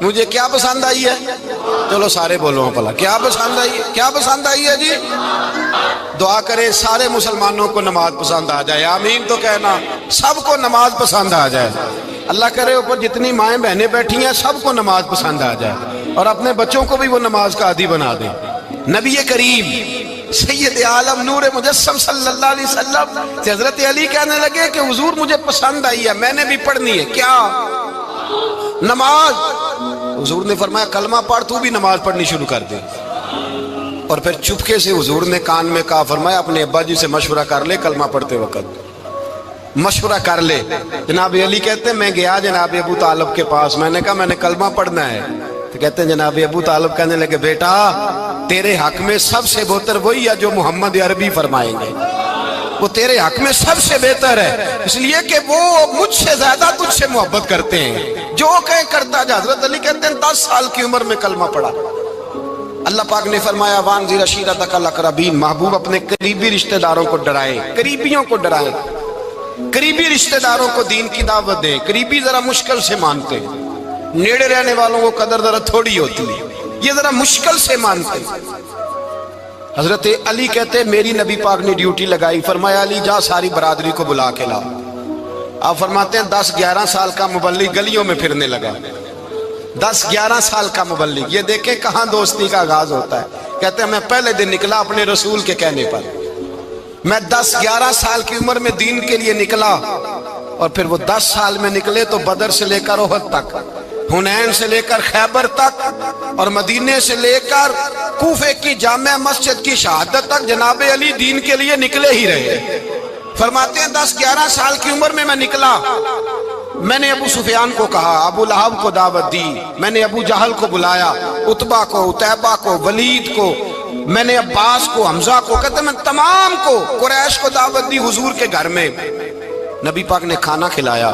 مجھے کیا پسند آئی ہے؟ چلو سارے بولو پلا کیا پسند آئی ہے؟ کیا پسند آئی ہے جی؟ دعا کرے سارے مسلمانوں کو نماز پسند آ جائے، آمین تو کہنا، سب کو نماز پسند آ جائے۔ اللہ کرے اوپر جتنی مائیں بہنیں بیٹھی ہیں سب کو نماز پسند آ جائے، اور اپنے بچوں کو بھی وہ نماز کا عادی بنا دیں۔ نبی کریم سید عالم نور مجسم صلی اللہ علیہ وسلم سے حضرت علی کہنے لگے کہ حضور مجھے پسند آئی ہے، میں نے بھی پڑھنی ہے۔ کیا؟ نماز۔ حضور نے فرمایا کلمہ پڑھ، تو بھی نماز پڑھنی شروع کر دے۔ اور پھر چپکے سے حضور نے کان میں کہا، فرمایا اپنے ابا جی سے مشورہ کر لے کلمہ پڑھتے وقت، مشورہ کر لے۔ جناب علی کہتے ہیں میں گیا جناب ابو طالب کے پاس، میں نے کہا میں نے کلمہ پڑھنا ہے، تو کہتے ہیں جناب ابو طالب کہنے لگے بیٹا تیرے حق میں سب سے بہتر وہی ہے جو محمد عربی فرمائیں گے، وہ تیرے حق میں سب سے بہتر ہے، اس لیے کہ وہ مجھ سے زیادہ تجھ سے محبت کرتے ہیں، جو کہیں کرتا جا۔ حضرت علی کہتے ہیں 10 سال کی عمر میں کلمہ پڑھا۔ اللہ پاک نے فرمایا وانذر عشیرتک الاقربین، محبوب اپنے قریبی رشتہ داروں کو ڈرائیں، قریبیوں کو ڈرائیں، قریبی رشتہ داروں کو دین کی دعوت دیں۔ قریبی ذرا مشکل سے مانتے ہیں، نیڑے رہنے والوں کو قدر ذرا تھوڑی ہوتی ہے، یہ ذرا مشکل سے مانتے ہیں۔ حضرت علی کہتے ہیں میری نبی پاک نے ڈیوٹی لگائی، فرمایا علی جا ساری برادری کو بلا کے لا۔ آپ فرماتے ہیں 10-11 سال کا مبلغ گلیوں میں پھرنے لگا، 10-11 سال کا مبلغ، یہ دیکھیں کہاں دوستی کا آغاز ہوتا ہے۔ کہتے ہیں میں پہلے دن نکلا اپنے رسول کے کہنے پر، میں 10-11 سال کی عمر میں دین کے لیے نکلا، اور پھر وہ 10 سال میں نکلے تو بدر سے لے کر احد تک، حنین سے لے کر خیبر تک، اور مدینے سے لے کر کوفے کی جامع مسجد کی شہادت تک جناب علی دین کے لیے نکلے ہی رہے۔ فرماتے ہیں 10-11 سال کی عمر میں نکلا، میں نے ابو سفیان کو کہا، ابو لہب کو دعوت دی، میں نے ابو جہل کو بلایا، عتبہ کو، عتیبہ کو، ولید کو، میں نے عباس کو، حمزہ کو، کہتے ہیں میں تمام کو، قریش کو دعوت دی حضور کے گھر میں۔ نبی پاک نے کھانا کھلایا،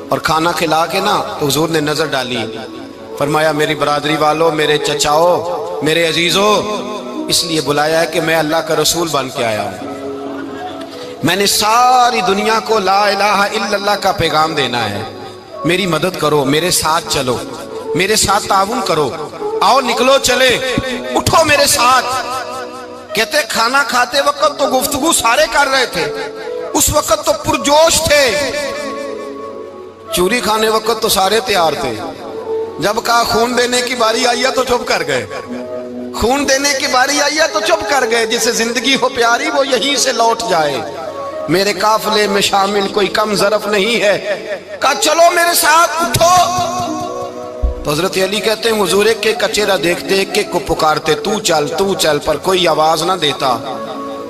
اور کھانا کھلا کے نا تو حضور نے نظر ڈالی، فرمایا میری برادری والوں، میرے چچاؤ، میرے عزیزوں، اس لیے بلایا ہے کہ میں اللہ کا رسول بن کے آیا ہوں، میں نے ساری دنیا کو لا الہ الا اللہ کا پیغام دینا ہے، میری مدد کرو، میرے ساتھ چلو، میرے ساتھ تعاون کرو، آؤ نکلو چلے، اٹھو میرے ساتھ۔ کہتے کھانا کھاتے وقت تو گفتگو سارے کر رہے تھے، اس وقت تو پرجوش تھے، چوری کھانے وقت تو سارے تیار تھے، جب کہا خون دینے کی باری آئی ہے تو چپ کر گئے، خون دینے کی باری آئی ہے تو چپ کر گئے، جسے زندگی ہو پیاری وہ یہیں سے لوٹ جائے، میرے قافلے میں شامل کوئی کم ظرف نہیں ہے، کہا چلو میرے ساتھ اٹھو۔ تو حضرت علی کہتے ہیں حضور ایک ایک کا چہرہ دیکھتے، ایک ایک کو پکارتے، تو چل، پر کوئی آواز نہ دیتا۔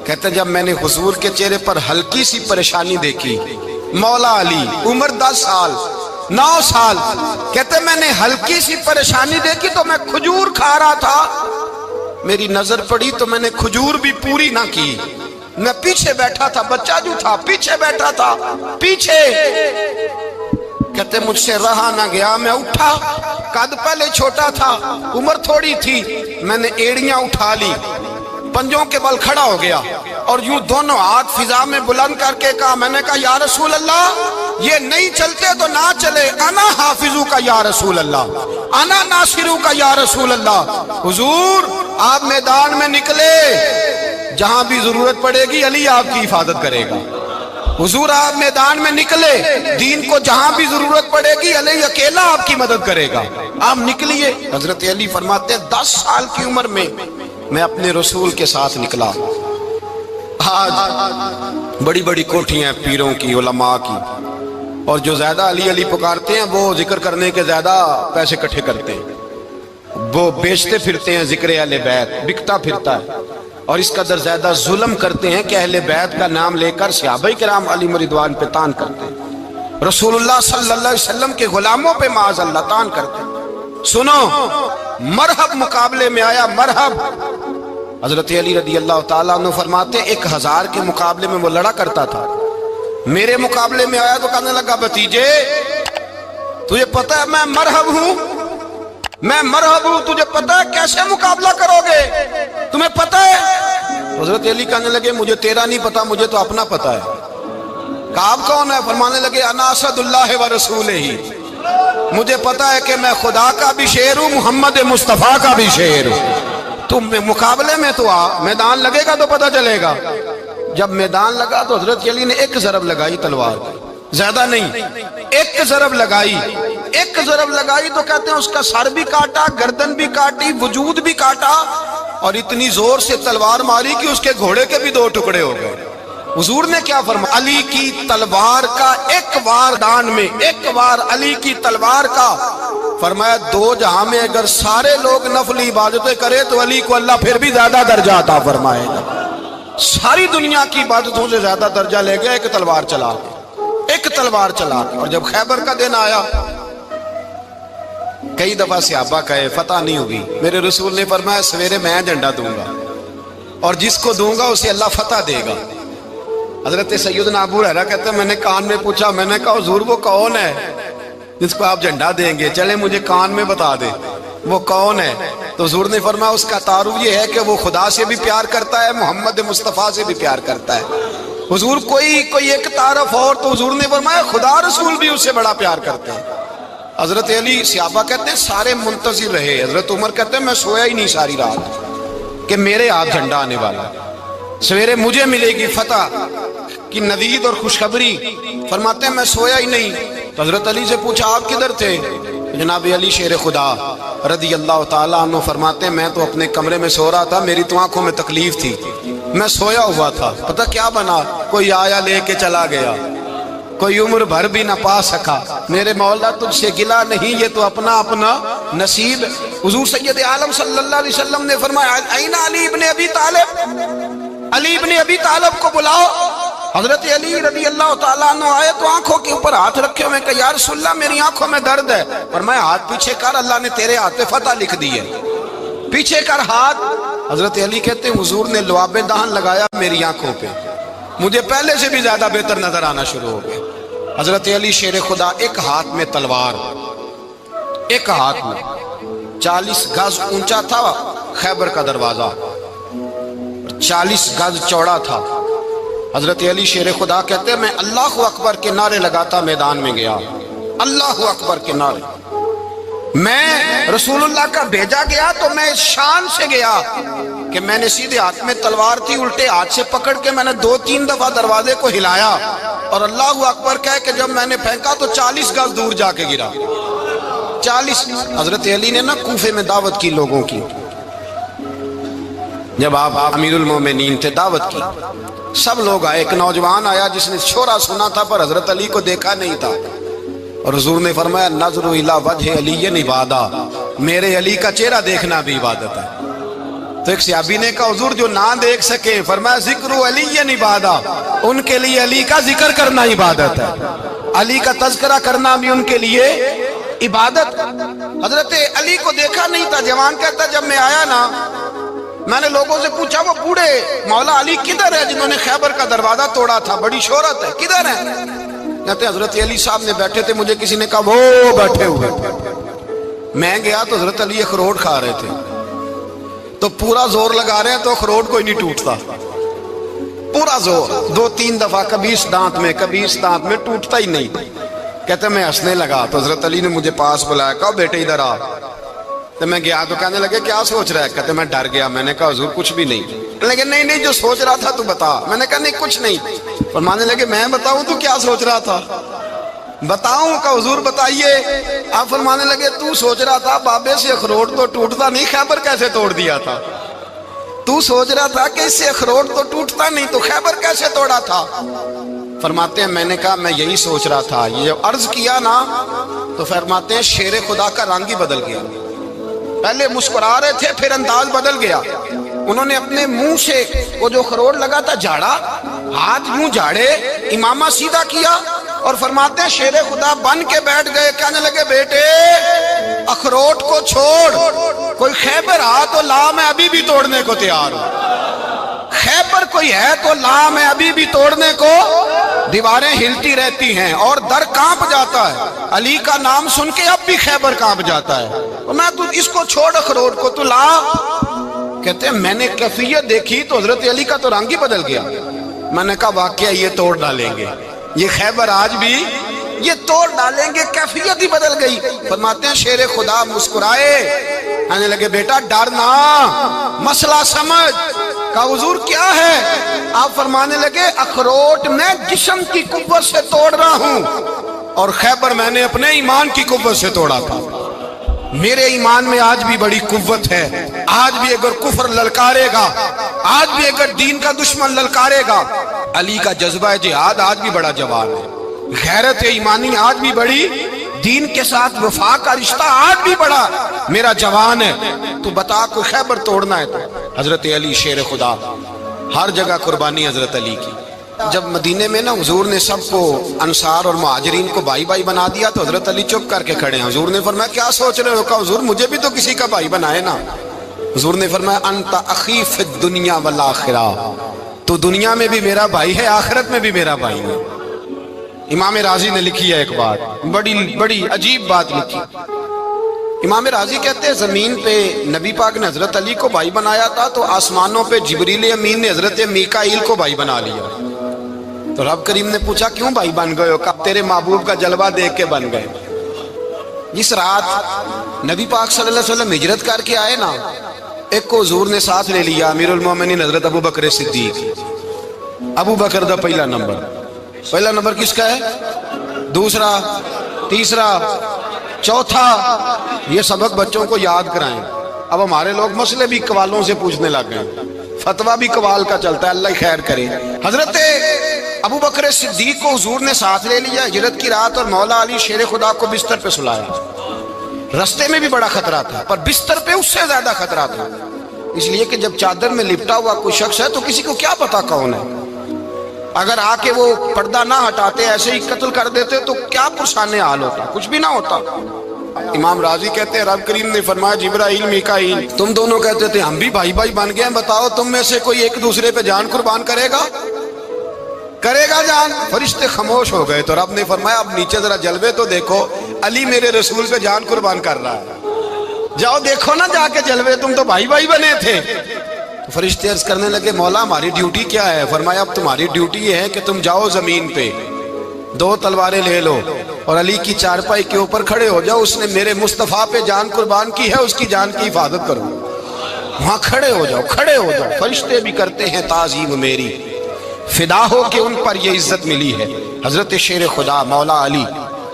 کہتے ہیں جب میں نے حضور کے چہرے پر ہلکی سی پریشانی دیکھی، مولا علی عمر 10 سال 9 سال، کہتے میں نے ہلکی سی پریشانی دیکھی تو میں کھجور کھا رہا تھا، میری نظر پڑی تو میں نے کھجور بھی پوری نہ کی، میں پیچھے بیٹھا تھا، بچہ جو تھا پیچھے بیٹھا تھا، پیچھے۔ کہتے مجھ سے رہا نہ گیا، میں اٹھا، قد پہلے چھوٹا تھا، عمر تھوڑی تھی، میں نے ایڑیاں اٹھا لی، پنجوں کے بل کھڑا ہو گیا، اور یوں دونوں ہاتھ فضا میں بلند کر کے کہا، میں نے کہا یا رسول اللہ یہ نہیں چلتے تو نہ چلے، انا حافظو کا یا رسول اللہ، انا ناصرو کا یا رسول اللہ۔ حضور آپ میدان میں نکلے، جہاں بھی ضرورت پڑے گی علی آپ کی حفاظت کرے گا، حضور آپ میدان میں نکلے، دین کو جہاں بھی ضرورت پڑے گی علی اکیلا آپ کی مدد کرے گا، آپ نکلیے۔ حضرت علی فرماتے ہیں 10 سال کی عمر میں میں اپنے رسول کے ساتھ نکلا۔ آج بڑی بڑی کوٹھیاں پیروں کی، علماء کی، اور جو زیادہ علی علی پکارتے ہیں وہ ذکر کرنے کے زیادہ پیسے اکٹھے کرتے ہیں، وہ بیچتے پھرتے ہیں ذکر اہل بیت، بکتا پھرتا ہے، اور اس قدر زیادہ ظلم کرتے ہیں کہ اہل بیت کا نام لے کر صحابہ کرام علی رضوان پہ تان کرتے ہیں، رسول اللہ صلی اللہ علیہ وسلم کے غلاموں پہ معاذ اللہ تان کرتے ہیں۔ سنو مرحب مقابلے میں آیا، مرحب۔ حضرت علی رضی اللہ تعالیٰ عنہ فرماتے 1000 کے مقابلے میں وہ لڑا کرتا تھا، میرے مقابلے میں آیا تو کہنے لگا بھتیجے تجھے پتا ہے میں مرحب ہوں، میں مرحب ہوں، تجھے پتا ہے کیسے مقابلہ کرو گے، تمہیں پتا ہے؟ حضرت علی کہنے لگے مجھے تیرا نہیں پتا، مجھے تو اپنا پتا ہے۔ کہا آپ کون ہے؟ فرمانے لگے انا اسد اللہ و رسولہ، مجھے پتا ہے کہ میں خدا کا بھی شیر ہوں، محمد مصطفیٰ کا بھی شیر ہوں۔ تم مقابلے میں تو آ، میدان لگے گا تو پتہ چلے گا۔ جب میدان لگا تو حضرت علی نے ایک ضرب لگائی تلوار کی، زیادہ نہیں، ایک ضرب لگائی، ایک ضرب لگائی تو کہتے ہیں اس کا سر بھی کاٹا، گردن بھی کاٹی، وجود بھی کاٹا، اور اتنی زور سے تلوار ماری کہ اس کے گھوڑے کے بھی دو ٹکڑے ہو گئے۔ حضور نے کیا فرمایا؟ علی کی تلوار کا ایک وار دان میں، ایک وار علی کی تلوار کا، فرمایا دو جہاں میں اگر سارے لوگ نفل عبادتیں کرے تو علی کو اللہ پھر بھی زیادہ درجہ عطا فرمائے گا۔ ساری دنیا کی عبادتوں سے زیادہ درجہ لے گیا ایک تلوار چلا کے، ایک تلوار چلا کے۔ اور جب خیبر کا دن آیا، کئی دفعہ صحابہ کہے فتح نہیں ہوگی، میرے رسول نے فرمایا سویرے میں جھنڈا دوں گا اور جس کو دوں گا اسے اللہ فتح دے گا۔ حضرت سیدنا ابو ہریرہ کہتے ہیں میں نے کان میں پوچھا، میں نے کہا حضور وہ کون ہے جس کو آپ جھنڈا دیں گے؟ چلے مجھے کان میں بتا دیں وہ کون ہے۔ تو حضور نے فرمایا اس کا تعارف یہ ہے کہ وہ خدا سے بھی پیار کرتا ہے، محمد مصطفیٰ سے بھی پیار کرتا ہے۔ حضور کوئی ایک تعارف اور، تو حضور نے فرمایا خدا رسول بھی اس سے بڑا پیار کرتے ہیں۔ حضرت علی، صحابہ کہتے ہیں سارے منتظر رہے۔ حضرت عمر کہتے ہیں میں سویا ہی نہیں ساری رات کہ میرے ہاتھ جھنڈا آنے والا، سویرے مجھے ملے گی فتح کی نوید اور خوشخبری۔ فرماتے ہیں میں سویا ہی نہیں۔ تو حضرت علی سے پوچھا آپ کدھر تھے؟ جناب علی شیر خدا رضی اللہ تعالیٰ عنہ فرماتے ہیں میں تو اپنے کمرے میں سو رہا تھا، میری تو آنکھوں میں تکلیف تھی، میں سویا ہوا تھا، پتہ کیا بنا؟ کوئی آیا لے کے چلا گیا، کوئی عمر بھر بھی نہ پا سکا۔ میرے مولا تجھ سے گلا نہیں، یہ تو اپنا اپنا نصیب۔ حضور سید عالم صلی اللہ علیہ وسلم نے فرمایا این علی ابن ابی طالب، علی ابن ابی طالب کو بلاؤ۔ حضرت علی رضی اللہ تعالیٰ عنہ آئے تو آنکھوں کے اوپر ہاتھ رکھے ہوئے کہ یا رسول اللہ میری آنکھوں میں درد ہے۔ فرمایا ہاتھ پیچھے کر، اللہ نے تیرے ہاتھ پہ فتح لکھ دی ہے، پیچھے کر ہاتھ۔ حضرت علی کہتے ہیں حضور نے لعاب دہن لگایا میری آنکھوں پہ، مجھے پہلے سے بھی زیادہ بہتر نظر آنا شروع ہو گیا۔ حضرت علی شیر خدا، ایک ہاتھ میں تلوار، ایک ہاتھ میں 40 گز اونچا تھا خیبر کا دروازہ، 40 گز چوڑا تھا۔ حضرت علی شیر خدا کہتے ہیں میں اللہ اکبر کے نعرے لگاتا میدان میں گیا، اللہ اکبر کے نعرے۔ میں رسول اللہ کا بھیجا گیا تو میں اس شان سے گیا کہ میں نے سیدھے ہاتھ میں تلوار تھی، الٹے ہاتھ سے پکڑ کے میں نے 2-3 دفعہ دروازے کو ہلایا اور اللہ اکبر کہہ کہ جب میں نے پھینکا تو 40 گز دور جا کے گرا، 40۔ حضرت علی نے نا کوفے میں دعوت کی لوگوں کی، جب آپ امیر المومنین تھے، دعوت کی، سب لوگ آئے۔ ایک نوجوان آیا جس نے شورا سنا تھا پر حضرت علی کو دیکھا نہیں تھا، اور حضور نے فرمایا نظر الی وجہ علی عبادہ، میرے علی کا چہرہ دیکھنا بھی عبادت ہے۔ تو ایک صحابی نے کہا حضور جو نہ دیکھ سکے، فرمایا ذکر علی عبادہ، ان کے لیے علی کا ذکر کرنا عبادت ہے، علی کا تذکرہ کرنا بھی ان کے لیے عبادت۔ حضرت علی کو دیکھا نہیں تھا۔ جوان کہتا جب میں آیا نا، میں نے لوگوں سے پوچھا وہ بوڑھے مولا علی کدھر ہے جنہوں نے خیبر کا دروازہ توڑا تھا، بڑی شہرت ہے، کدھر ہے؟ کہتے حضرت علی صاحب نے بیٹھے تھے، مجھے کسی نے کہا وہ بیٹھے ہوئے۔ میں گیا تو حضرت علی اخروٹ کھا رہے تھے، تو پورا زور لگا رہے ہیں تو اخروٹ کوئی نہیں ٹوٹتا، پورا زور 2-3 دفعہ، کبھی اس دانت میں کبھی اس دانت میں، ٹوٹتا ہی نہیں۔ کہتے میں ہنسنے لگا تو حضرت علی نے مجھے پاس بلایا، کہا بیٹے ادھر آ۔ تو میں گیا تو کہنے لگے کیا سوچ رہا ہے؟ کہتے میں ڈر گیا۔ میں نے کہا حضور کچھ بھی نہیں۔ لیکن نہیں جو سوچ رہا تھا تو بتا۔ میں نے کہا نہیں کچھ نہیں۔ فرمانے لگے میں بتاؤں تو کیا سوچ رہا تھا؟ بتاؤں؟ کہ حضور بتائیے۔ آپ فرمانے لگے تو سوچ رہا تھا بابے سے اخروٹ تو ٹوٹتا نہیں، خیبر کیسے توڑ دیا تھا؟ تو سوچ رہا تھا کہ اس سے اخروٹ تو ٹوٹتا نہیں تو خیبر کیسے توڑا تھا؟ فرماتے ہیں میں نے کہا میں یہی سوچ رہا تھا۔ یہ عرض کیا نا تو فرماتے ہیں شیر خدا کا رنگ ہی بدل گیا، پہلے مسکرا رہے تھے پھر انداز بدل گیا۔ انہوں نے اپنے منہ سے وہ جو خروٹ لگا تھا جھاڑا، ہاتھ یوں جھاڑے، امامہ سیدھا کیا اور فرماتے ہیں شیر خدا بن کے بیٹھ گئے۔ کہنے لگے بیٹے اخروٹ کو چھوڑ، کوئی خیبر آ تو لا، میں ابھی بھی توڑنے کو تیار ہوں۔ خیبر کوئی ہے تو لا، میں ابھی بھی توڑنے کو۔ دیواریں ہلتی رہتی ہیں اور در کانپ جاتا ہے، علی کا نام سن کے اب بھی خیبر کانپ جاتا ہے۔ میں تو اس کو چھوڑ اخروٹ کو تو لا۔ کہتے ہیں میں نے کیفیت دیکھی تو حضرت علی کا تو رنگ ہی بدل گیا۔ میں نے کہا واقعہ یہ توڑ ڈالیں گے، یہ خیبر آج بھی یہ توڑ ڈالیں گے، کیفیت ہی بدل گئی۔ فرماتے ہیں شیر خدا مسکرائے، کہنے لگے بیٹا ڈرنا، مسئلہ سمجھ۔ کہا حضور کیا ہے؟ آپ فرمانے لگے اخروٹ میں جسم کی قوت سے توڑ رہا ہوں، اور خیبر میں نے اپنے ایمان کی قوت سے توڑا تھا۔ میرے ایمان میں آج بھی بڑی قوت ہے، آج بھی اگر کفر للکارے گا، آج بھی اگر دین کا دشمن للکارے گا، علی کا جذبہ جہاد آج بھی بڑا جوان ہے، غیرت ایمانی آج بھی بڑی، دین کے ساتھ وفا کا رشتہ آج بھی بڑا میرا جوان ہے۔ تو بتا کوئی خیبر توڑنا ہے تو حضرت علی شیر خدا، ہر جگہ قربانی حضرت علی کی۔ جب مدینے میں نا حضور نے سب کو انصار اور مہاجرین کو بھائی بھائی بنا دیا تو حضرت علی چپ کر کے کھڑے ہیں۔ حضور نے فرمایا کیا سوچ رہے ہو؟ کہا حضور مجھے بھی تو کسی کا بھائی بنائے نا۔ حضور نے فرمایا انت اخی فی الدنیا والآخرہ، تو دنیا میں بھی میرا بھائی ہے، آخرت میں بھی میرا بھائی ہے۔ امام راضی نے لکھی ہے ایک بات، بڑی عجیب بات لکھی۔ امام راضی کہتے ہیں زمین پہ نبی پاک نے حضرت علی کو بھائی بنایا تھا تو آسمانوں پہ جبریل امین نے حضرت میکائیل کو بھائی بنا لیا۔ تو رب کریم نے پوچھا کیوں بھائی بن گئے ہو؟ کہا تیرے محبوب کا جلوہ دیکھ کے بن گئے۔ جس رات نبی پاک صلی اللہ علیہ وسلم ہجرت کر کے آئے نا، ایک کو حضور نے ساتھ لے لیا، امیر المومنین حضرت ابو بکر صدیق۔ ابو بکر دا پہلا نمبر کس کا ہے؟ دوسرا، تیسرا، چوتھا۔ یہ سبق بچوں کو یاد کرائیں۔ اب ہمارے لوگ مسئلے بھی قوالوں سے پوچھنے لگ گئے، فتویٰ بھی قوال کا چلتا ہے، اللہ خیر کرے۔ حضرت ابو بکر صدیق کو حضور نے ساتھ لے لیا ہجرت کی رات، اور مولا علی شیر خدا کو بستر پہ سلایا۔ رستے میں بھی بڑا خطرہ تھا، پر بستر پہ اس سے زیادہ خطرہ تھا، اس لیے کہ جب چادر میں لپٹا ہوا کوئی شخص ہے تو کسی کو کیا پتا کون ہے، اگر آ کے وہ پردہ نہ ہٹاتے ایسے ہی قتل کر دیتے تو کیا پرسان حال ہوتا، کچھ بھی نہ ہوتا۔ امام راضی کہتے ہیں رب کریم نے فرمایا جبرائیل میکائیل تم دونوں کہتے تھے ہم بھی بھائی بھائی بن گئے ہیں، بتاؤ تم میں سے کوئی ایک دوسرے پہ جان قربان کرے گا جان؟ فرشتے خاموش ہو گئے تو رب نے فرمایا اب نیچے ذرا جلوے تو دیکھو، علی میرے رسول پہ جان قربان کر رہا ہے، جاؤ دیکھو نا جا کے جلوے، تم تو بھائی بھائی بنے تھے۔ تو فرشتے عرض کرنے لگے مولا ہماری ڈیوٹی کیا ہے؟ فرمایا اب تمہاری ڈیوٹی یہ ہے کہ تم جاؤ زمین پہ 2 تلواریں لے لو اور علی کی چارپائی کے اوپر کھڑے ہو جاؤ، اس نے میرے مصطفیٰ پہ جان قربان کی ہے، اس کی جان کی حفاظت کرو۔ وہاں کھڑے ہو جاؤ۔ فرشتے بھی کرتے ہیں تعظیم میری، فدا ہو کہ ان پر یہ عزت ملی ہے۔ حضرت شیر خدا مولا علی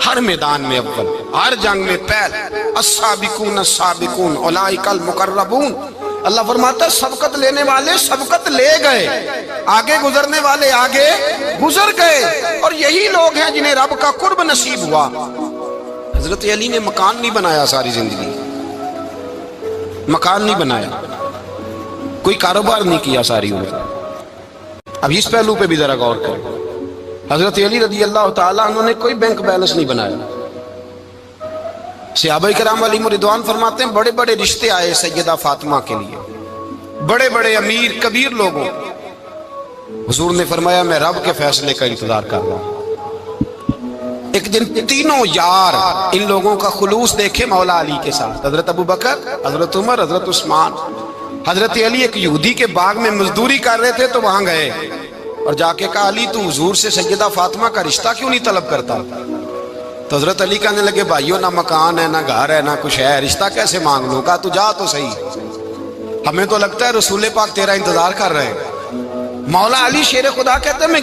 ہر میدان میں اول، ہر جنگ میں پہل، السابقون السابقون اولئک المقربون۔ اللہ فرماتا ہے سبقت لینے والے سبقت لے گئے، آگے گزرنے والے آگے گزر گئے، اور یہی لوگ ہیں جنہیں رب کا قرب نصیب ہوا۔ حضرت علی نے مکان نہیں بنایا، ساری زندگی مکان نہیں بنایا، کوئی کاروبار نہیں کیا ساری عمر۔ اب اس پہلو پہ بھی ذرا غور کریں، حضرت علی رضی اللہ تعالیٰ انہوں نے کوئی بینک بیلنس نہیں بنایا۔ صحابہ کرام علیہم رضوان فرماتے ہیں بڑے بڑے رشتے آئے سیدہ فاطمہ کے لیے، بڑے بڑے امیر کبیر لوگوں، حضور نے فرمایا میں رب کے فیصلے کا انتظار کر رہا ہوں۔ ایک دن تینوں یار ان لوگوں کا خلوص دیکھے مولا علی کے ساتھ، حضرت ابو بکر، حضرت عمر، حضرت عثمان۔ حضرت علی ایک یہودی کے باغ میں مزدوری کر رہے تھے تو وہاں گئے اور جا کے کہا علی تو حضور سے سیدہ فاطمہ کا رشتہ کیوں نہیں طلب کرتا؟ تو حضرت علی کہنے لگے بھائیو نہ مکان ہے، نہ گھر ہے، نہ کچھ ہے، رشتہ کیسے مانگ لوں؟ کہا تو جا تو صحیح، ہمیں تو لگتا ہے رسول پاک تیرا انتظار کر رہے ہیں۔ مولا علی شیر خدا کہتے ہیں میں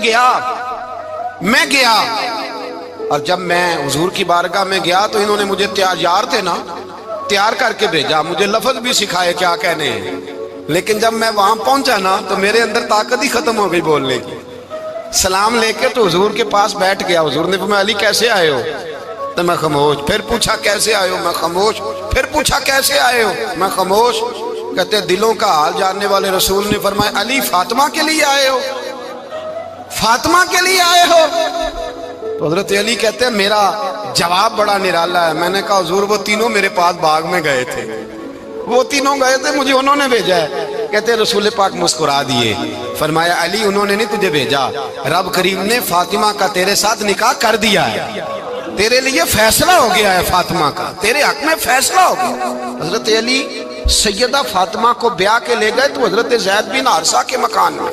گیا اور جب میں حضور کی بارگاہ میں گیا تو انہوں نے مجھے یار تھے نا، تیار کر کے بھیجا، مجھے لفظ بھی سکھائے کیا کہنے ہیں، لیکن جب میں وہاں پہنچا نا تو میرے اندر طاقت ہی ختم ہو گئی بولنے کی۔ سلام لے کے تو حضور کے پاس بیٹھ گیا، حضور نے فرمایا علی کیسے آئے ہو؟ تو میں خاموش، پھر پوچھا کیسے آئے ہو؟ میں خاموش، پھر پوچھا کیسے آئے ہو؟ میں خاموش۔ کہتے ہیں دلوں کا حال جاننے والے رسول نے فرمایا علی فاطمہ کے لیے آئے ہو؟ فاطمہ کے لیے آئے ہو؟ تو حضرت علی کہتے ہیں میرا جواب بڑا نرالا ہے۔ میں نے کہا حضور وہ تینوں میرے پاس باغ میں گئے تھے، وہ تینوں گئے تھے، مجھے انہوں نے بھیجا ہے۔ کہتے ہیں رسول پاک مسکرا دیے، فرمایا علی انہوں نے نہیں تجھے بھیجا، رب کریم نے فاطمہ کا تیرے ساتھ نکاح کر دیا ہے، تیرے لیے فیصلہ ہو گیا ہے، فاطمہ کا تیرے حق میں فیصلہ ہو گیا۔ حضرت علی سیدہ فاطمہ کو بیاہ کے لے گئے تو حضرت زید بن حارثہ کے مکان میں،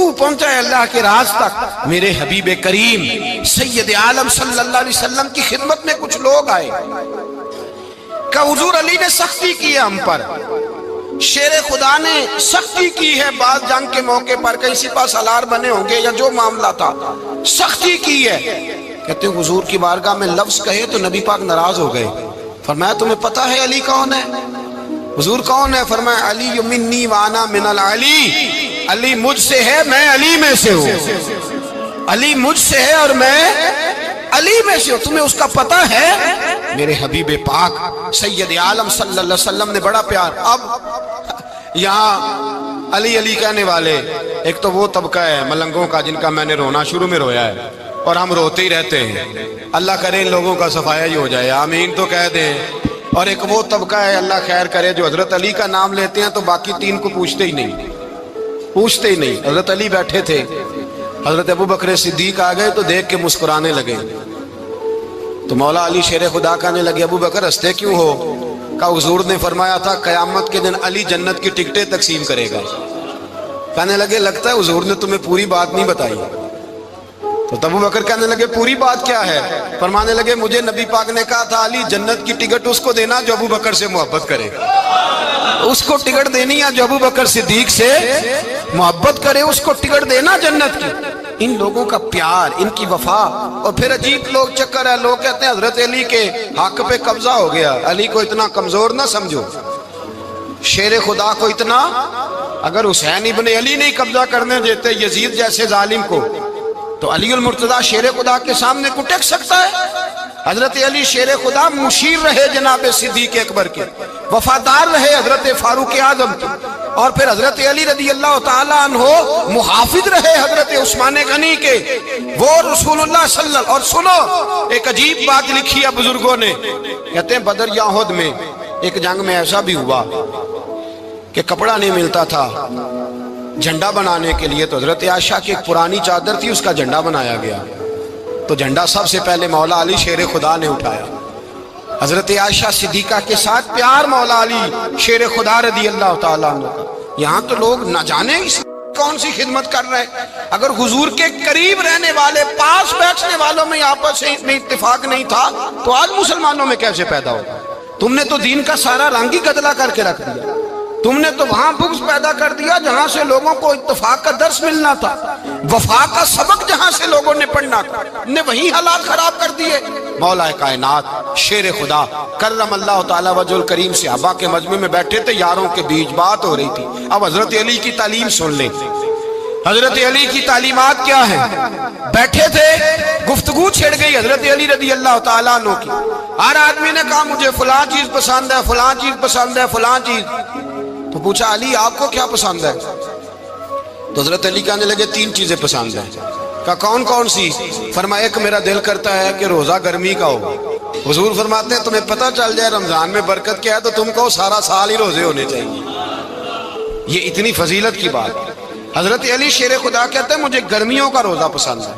تو پہنچا ہے اللہ کے راز تک۔ میرے حبیب کریم سید عالم صلی اللہ علیہ وسلم کی خدمت میں کچھ لوگ آئے کہ حضور علی نے سختی کی ہے ہم پر، شیر خدا نے سختی کی ہے، بعض جنگ کے موقع پر کہیں سپہ سالار بنے ہوں گے یا جو معاملہ تھا، سختی کی ہے۔ کہتے ہیں حضور کی بارگاہ میں لفظ کہے تو نبی پاک ناراض ہو گئے۔ فرمایا تمہیں پتہ ہے علی کون ہے؟ حضور کون ہے؟ فرمایا علی منی وانا من العلی، علی مجھ سے ہے میں علی میں سے ہوں، علی مجھ سے ہے اور میں علی میں سے ہوں، تمہیں اس کا پتہ ہے؟ میرے حبیب پاک سید عالم صلی اللہ علیہ وسلم نے بڑا پیار۔ اب یہاں علی علی کہنے والے ایک تو وہ طبقہ ہے ملنگوں کا جن کا میں نے رونا شروع میں رویا ہے اور ہم روتے ہی رہتے ہیں، اللہ کرے ان لوگوں کا صفایا ہی ہو جائے، آمین تو کہہ دیں۔ اور ایک وہ طبقہ ہے اللہ خیر کرے جو حضرت علی کا نام لیتے ہیں تو باقی تین کو پوچھتے ہی نہیں، پوچھتے ہی نہیں۔ حضرت علی بیٹھے تھے، حضرت ابو بکر صدیق آ گئے تو دیکھ کے مسکرانے لگے، تو مولا علی شیر خدا کہنے لگے ابو بکر ہنستے کیوں ہو؟ کہ حضور نے فرمایا تھا قیامت کے دن علی جنت کی ٹکٹیں تقسیم کرے گا۔ کہنے لگے لگتا ہے حضور نے تمہیں پوری بات نہیں بتائی۔ تو ابو بکر کہنے لگے پوری بات کیا ہے؟ فرمانے لگے مجھے نبی پاک نے کہا تھا علی جنت کی ٹکٹ اس کو دینا جو ابو بکر سے محبت کرے، اس کو ٹکٹ دینی ہے جو ابو بکر صدیق سے محبت کرے، اس کو ٹکٹ دینا جنت کی۔ ان لوگوں کا پیار، ان کی وفا۔ اور پھر عجیب لوگ چکر ہے، لوگ کہتے ہیں حضرت علی کے حق پہ قبضہ ہو گیا، علی کو اتنا کمزور نہ سمجھو، شیر خدا کو اتنا، اگر حسین ابن علی نہیں قبضہ کرنے دیتے یزید جیسے ظالم کو تو علی المرتضیٰ شیر خدا کے سامنے کو ٹک سکتا ہے؟ حضرت علی شیر خدا مشیر رہے جناب صدیق اکبر کے، وفادار رہے حضرت فاروق اعظم کے، اور پھر حضرت علی رضی اللہ تعالیٰ عنہ محافظ رہے حضرت عثمان غنی کے، وہ رسول اللہ صلی اللہ علیہ وسلم۔ اور سنو ایک عجیب بات لکھی ہے بزرگوں نے، کہتے ہیں بدر یا احد میں ایک جنگ میں ایسا بھی ہوا کہ کپڑا نہیں ملتا تھا جھنڈا بنانے کے لیے، تو حضرت عائشہ کی ایک پرانی چادر تھی، اس کا جھنڈا بنایا گیا، تو جھنڈا سب سے پہلے مولا علی شیر خدا نے اٹھایا۔ حضرت عائشہ صدیقہ کے ساتھ پیار مولا علی شیر خدا رضی اللہ تعالیٰ عنہ۔ یہاں تو لوگ نہ جانے کون سی خدمت کر رہے ہیں۔ اگر حضور کے قریب رہنے والے، پاس بیٹھنے والوں میں آپس میں اتفاق نہیں تھا تو آج مسلمانوں میں کیسے پیدا ہوگا؟ تم نے تو دین کا سارا رنگ ہی گدلا کر کے رکھ دیا، تم نے تو وہاں بغض پیدا کر دیا جہاں سے لوگوں کو اتفاق کا درس ملنا تھا، وفا کا سبق جہاں سے لوگوں نے پڑھنا تھا، نے وہی حالات خراب کر دیے۔ مولا کائنات شیر خدا کرم اللہ تعالیٰ وجہ الکریم صحابہ کے مجمع میں بیٹھے تھے، یاروں کے بیچ بات ہو رہی تھی۔ اب حضرت علی کی تعلیم سن لیں، حضرت علی کی تعلیمات کیا ہیں؟ بیٹھے تھے، گفتگو چھڑ گئی حضرت علی رضی اللہ تعالیٰ عنہ کی، ہر آدمی نے کہا مجھے فلاں چیز پسند ہے، فلاں چیز پسند ہے، فلاں چیز۔ تو پوچھا علی آپ کو کیا پسند ہے؟ تو حضرت علی کہنے لگے تین چیزیں پسند ہیں۔ کہا کون کون سی؟ فرمایا ایک میرا دل کرتا ہے کہ روزہ گرمی کا ہو۔ حضور فرماتے ہیں تمہیں پتہ چل جائے رمضان میں برکت کیا ہے تو تم کو سارا سال ہی روزے ہونے چاہیے، یہ اتنی فضیلت کی بات۔ حضرت علی شیر خدا کہتے ہیں مجھے گرمیوں کا روزہ پسند ہے۔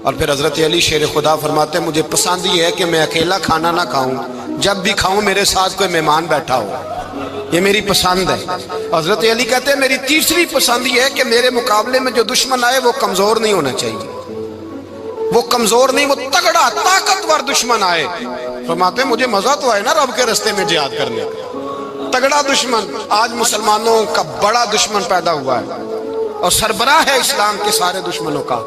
اور پھر حضرت علی شیر خدا فرماتے ہیں مجھے پسند یہ ہے کہ میں اکیلا کھانا نہ کھاؤں، جب بھی کھاؤں میرے ساتھ کوئی مہمان بیٹھا ہو، یہ میری پسند ہے۔ حضرت علی کہتے ہیں میری تیسری پسند یہ ہے کہ میرے مقابلے میں جو دشمن آئے وہ کمزور نہیں ہونا چاہیے، وہ کمزور نہیں، وہ تگڑا طاقتور دشمن آئے۔ فرماتے ہیں مجھے مزہ تو آئے نا رب کے رستے میں جہاد کرنے کا، تگڑا دشمن۔ آج مسلمانوں کا بڑا دشمن پیدا ہوا ہے اور سربراہ ہے اسلام کے سارے دشمنوں کا،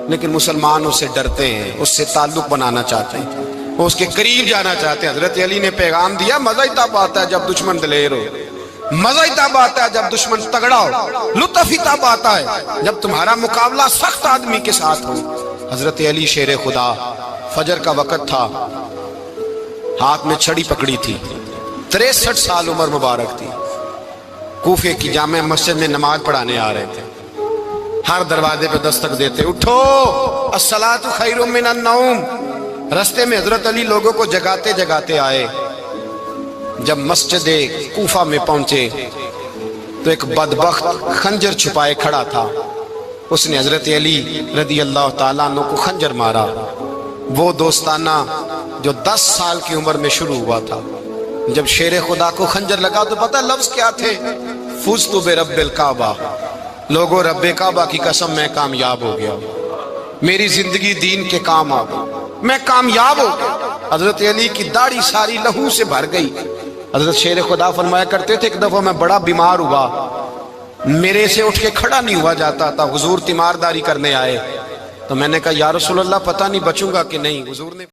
لیکن مسلمان اس سے ڈرتے ہیں، اس سے تعلق بنانا چاہتے ہیں، وہ اس کے قریب جانا چاہتے ہیں۔ حضرت علی نے پیغام دیا مزہ ہی تب آتا ہے جب دشمن دلیر ہو، مزہ ہی تب آتا ہے جب دشمن تگڑا ہو، لطف ہی تب آتا ہے جب تمہارا مقابلہ سخت آدمی کے ساتھ ہو۔ حضرت علی شیر خدا، فجر کا وقت تھا، ہاتھ میں چھڑی پکڑی تھی، 63 سال عمر مبارک تھی، کوفے کی جامع مسجد میں نماز پڑھانے آ رہے تھے۔ ہر دروازے پہ دستک دیتے اٹھو الصلاۃ خیر من النوم۔ رستے میں حضرت علی لوگوں کو جگاتے جگاتے آئے۔ جب مسجد کوفہ میں پہنچے تو ایک بدبخت خنجر چھپائے کھڑا تھا، اس نے حضرت علی رضی اللہ تعالیٰ عنہ کو خنجر مارا۔ وہ دوستانہ جو 10 سال کی عمر میں شروع ہوا تھا، جب شیر خدا کو خنجر لگا تو پتہ لفظ کیا تھے؟ فزت برب الکعبہ، لوگوں رب کعبہ کی قسم میں کامیاب ہو گیا، میری زندگی دین کے کام آ گئی، میں کامیاب ہو گیا۔ حضرت علی کی داڑھی ساری لہو سے بھر گئی۔ حضرت شیر خدا فرمایا کرتے تھے ایک دفعہ میں بڑا بیمار ہوا، میرے سے اٹھ کے کھڑا نہیں ہوا جاتا تھا، حضور تیمارداری کرنے آئے تو میں نے کہا یا رسول اللہ پتہ نہیں بچوں گا کہ نہیں۔ حضور نے